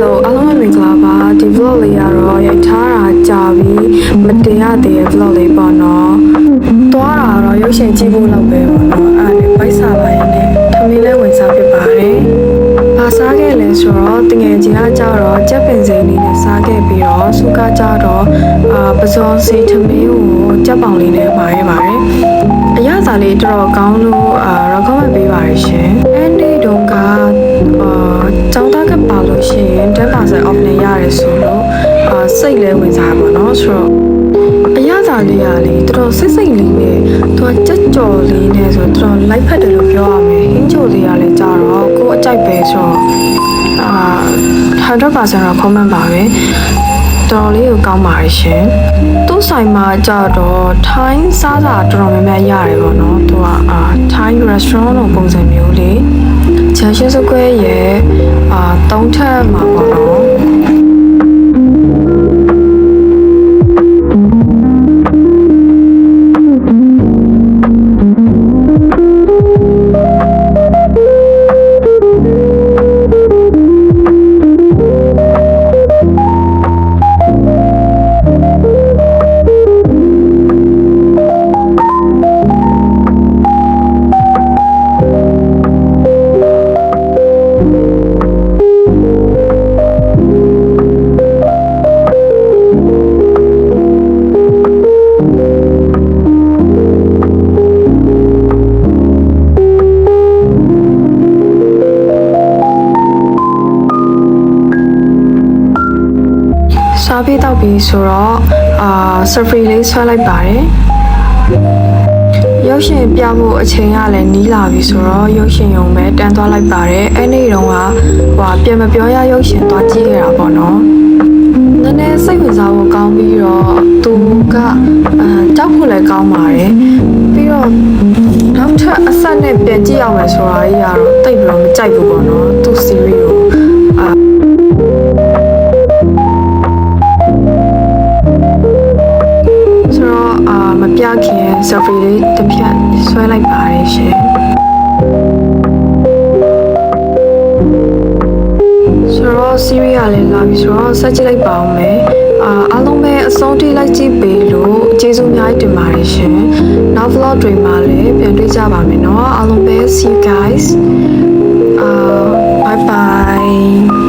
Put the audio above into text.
Hello အားလုံးပဲမင်္ဂလာပါဒီ vlog လေးကတော့ရိုက်ထားတာကြာပြီမတင်ရသေးတဲ့ vlog လေးပေါ့နော်သွားတာတော့ရုပ်ရှင်ကြည့်ဖို့လောက်ပဲပေါ့နော်အဲ့ဒါပိုက်စားပါရင်လည်းထမင်းလဲဝင်စားဖြစ်ပါတယ်ဘာစားခဲ့လဲဆိုတော့တငယ်ချင်းကကြတော့ကြက်ပင်စိမ်းလေးနဲ့စားခဲ့ပြီးတော့စုကကြတော့ပဇွန်စီထမင်းကိုကြက်ပေါင်လေးနဲ့ပါခဲ့ပါတယ်အရသာလေးတော်တော်ကောင်းလို့recommend ပေးပါရရှင်အဲ့ဒီတုန်းကကျောင်းသားကပါလို့ရှိရင်10% off နဲ့ရတယ်ဆိုလို့စိတ်လဲဝင်စားပါတော့ဆိုတော့အရသာလေးကလေတော်တော်စိတ်လေးနဲ့သူကကြက်ကြော်လေးနဲ့ဆိုတော့လိုက်ဖက်တယ်လို့ပြောရမယ်ဟင်းချိုလေးကလည်းကြတော့ကိုယ်အကြိုက်ပဲဆိုတော့100% recommend ပါပဲတော်လေးကိုကောင်းပါရရှင်သူ့ဆိုင်မှာကြတော့ထိုင်းစားတာတော်တော်များများရတယ်ပေါ့နော်သူကထိုင်း restaurant လိုပုံစံမျိုးလေးချန်ရှင်းစကွဲရဲ့3ထပ်မှာပေါ့နော်စားပြီးတော့ပြီးဆိုတော့safari လေးဆွဲလိုက်ပါတယ်ရုပ်ရှင်ပြဖို့အချိန်ကလည်းနီးလာပြီဆိုတော့ရုပ်ရှင်ရုံပဲတန်းသွားလိုက်ပါတယ်အဲ့ဒီတုန်းကပြန်မပြောရရုပ်ရှင်သွားကြည့်ခဲ့တာပေါ့နော်နည်းနည်းစိတ်ဝင်စားဖို့ကောင်းပြီးတော့သူကကြောက်ဖို့လည်းကောင်းပါတယ်ပြီးတော့နောက်ထပ်အဆက်နဲ့ပြန်ကြည့်အောင်မယ်ဆိုတာကြီးကတော့တိတ်ပြီးတော့မကြိုက်ဘူးပေါ့နော်သူ series ကိုမပြခင် selfie လေးတစ်ဖြတ်ဆွဲလိုက်ပါတယ်ရှင်ဆိုတော့ series ကလည်းလာပြီဆိုတော့ဆက်ကြည့်လိုက်ပါဦးမယ်အားလုံးပဲအဆုံးထိလိုက်ကြည့်ပေးလို့ကျေးဇူးအများကြီးတင်ပါတယ်ရှင်နောက် vlog တွေမှာလည်းပြန်တွေ့ကြပါမယ်နော်အားလုံးပဲ see you guys bye bye